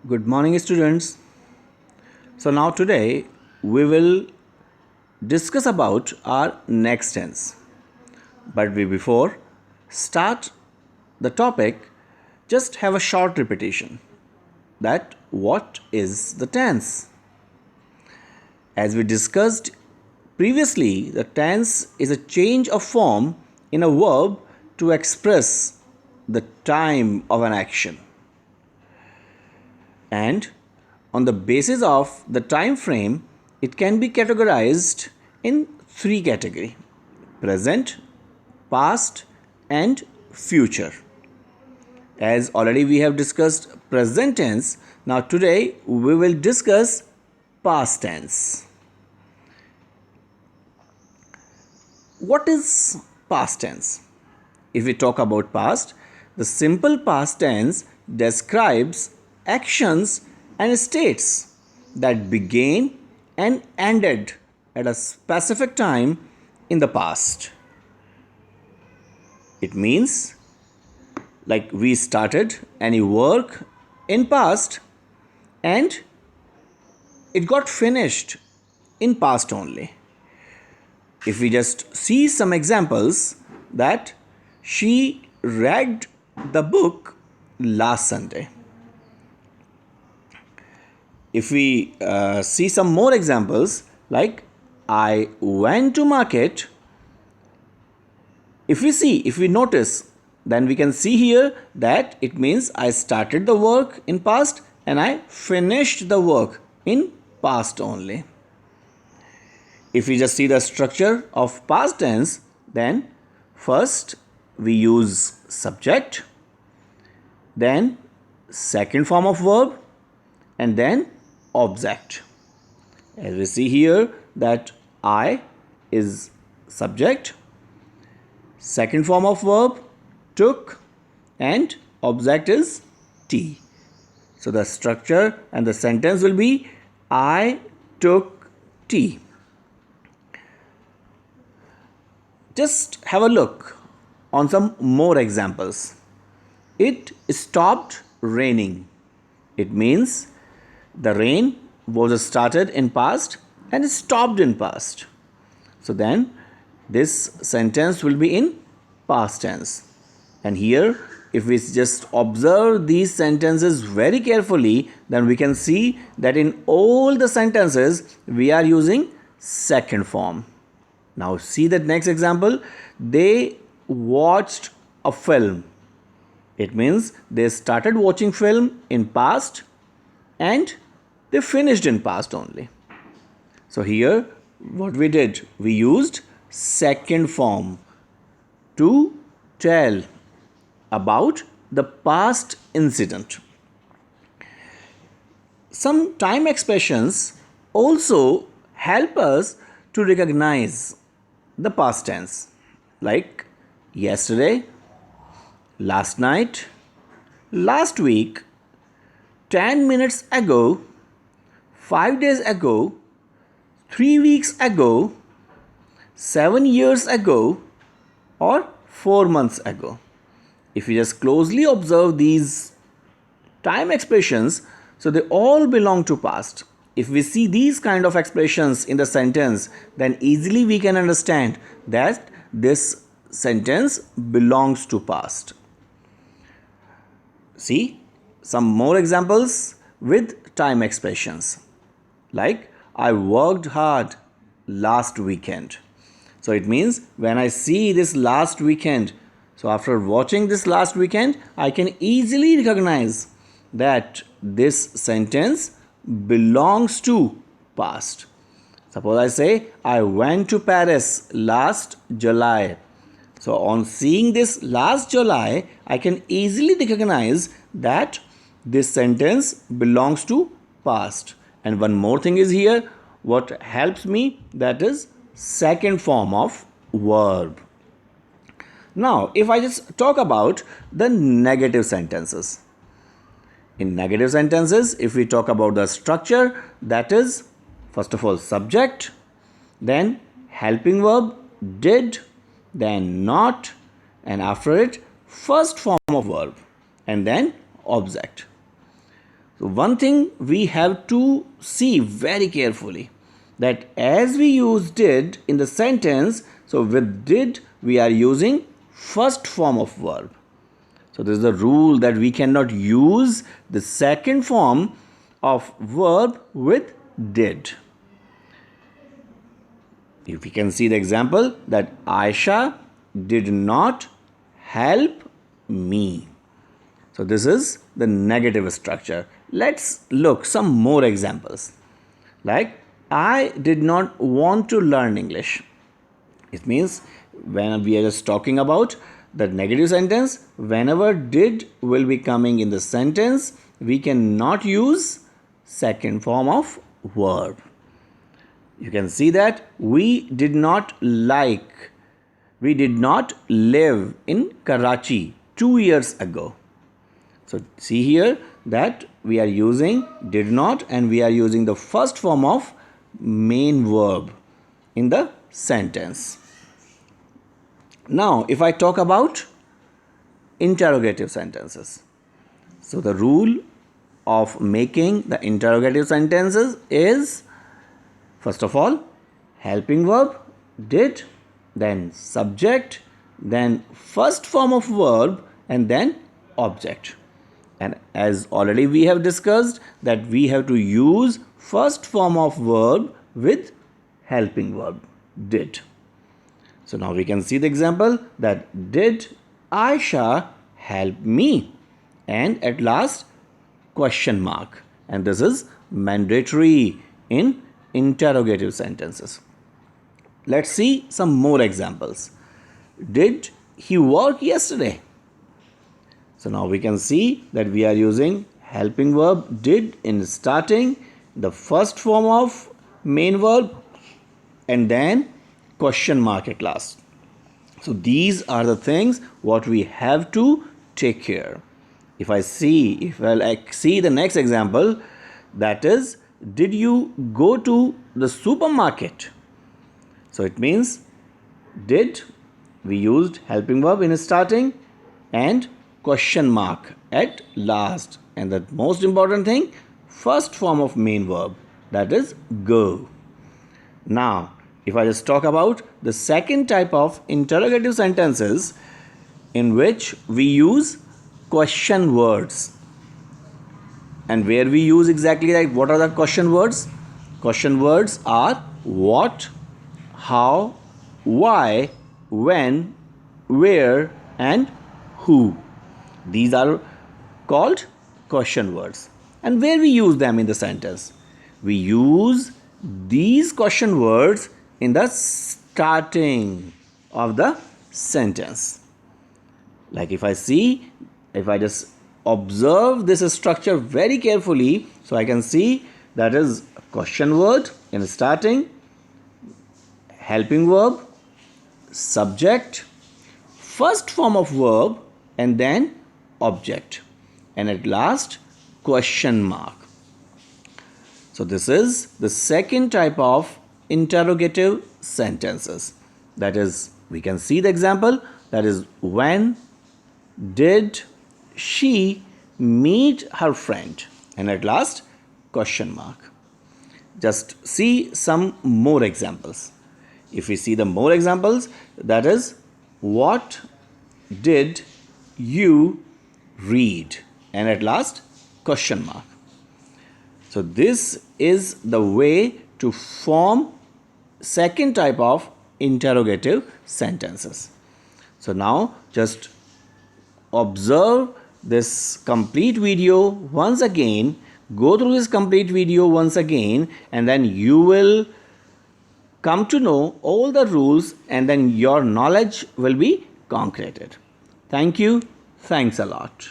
Good morning, students. So now today we will discuss about our next tense. But before start the topic, just have a short repetition. That what is the tense? As we discussed previously, the tense is a change of form in a verb to express the time of an action. And on the basis of the time frame, it can be categorized in three categories: present, past, and future. As already we have discussed present tense, now today we will discuss past tense. What is past tense? If we talk about past, the simple past tense describes actions and states that began and ended at a specific time in the past. It means like we started any work in past and it got finished in past only. If we just see some examples that she read the book last Sunday. If we see some more examples like I went to market, if we notice, then we can see here that it means I started the work in past and I finished the work in past only. If we just see the structure of past tense, then first we use subject, then second form of verb, and then object. As we see here that I is subject, second form of verb took, and object is tea. So the structure and the sentence will be I took tea. Just have a look on some more examples. It stopped raining. It means the rain was started in past and stopped in past. So then this sentence will be in past tense. And here if we just observe these sentences very carefully, then we can see that in all the sentences we are using second form. Now see that next example. They watched a film. It means they started watching film in past and they finished in past only. So here what we did, we used second form to tell about the past incident. Some time expressions also help us to recognize the past tense, like yesterday, last night, last week, 10 minutes ago, 5 days ago, 3 weeks ago, 7 years ago, or 4 months ago. If you just closely observe these time expressions, so they all belong to past. If we see these kind of expressions in the sentence, then easily we can understand that this sentence belongs to past. See some more examples with time expressions. Like I worked hard last weekend. So it means when I see this last weekend, so after watching this last weekend, I can easily recognize that this sentence belongs to past. Suppose I say I went to Paris last July. So on seeing this last July, I can easily recognize that this sentence belongs to past. And one more thing is here, what helps me, that is second form of verb. Now if I just talk about the negative sentences. In negative sentences, if we talk about the structure, that is first of all subject, then helping verb did, then not, and after it first form of verb, and then object. So one thing we have to see very carefully, that as we use did in the sentence, so with did we are using first form of verb. So this is the rule that we cannot use the second form of verb with did. If we can see the example that Aisha did not help me. So this is the negative structure. Let's look some more examples. Like I did not want to learn English. It means when we are just talking about the negative sentence, whenever did will be coming in the sentence, we cannot use second form of verb. You can see that we did not live in Karachi 2 years ago. So see here that we are using did not and we are using the first form of main verb in the sentence. Now if I talk about interrogative sentences. So the rule of making the interrogative sentences is, first of all, helping verb did, then subject, then first form of verb, and then object. And as already we have discussed that we have to use first form of verb with helping verb did. So now we can see the example that did Aisha help me? And at last question mark. And this is mandatory in interrogative sentences. Let's see some more examples. Did he work yesterday? So now we can see that we are using helping verb did in starting, the first form of main verb, and then question mark at last. So these are the things what we have to take care. If I see the next example, that is, did you go to the supermarket? So it means did, we used helping verb in starting and question mark at last, and the most important thing, first form of main verb, that is go. Now if I just talk about the second type of interrogative sentences in which we use question words, and where we use exactly like what are the question words? Question words are what, how, why, when, where, and who. These are called question words. And where we use them in the sentence? We use these question words in the starting of the sentence. Like if I just observe this structure very carefully, so I can see that is a question word in starting, helping verb, subject, first form of verb, and then object, and at last question mark. So this is the second type of interrogative sentences. That is, we can see the example, that is, when did she meet her friend? And at last question mark. Just see some more examples. If we see the more examples, that is, what did you read? And at last question mark. So this is the way to form second type of interrogative sentences. So now just observe this complete video once again, go through this complete video once again, and then you will come to know all the rules, and then your knowledge will be concreted. Thank you. Thanks a lot.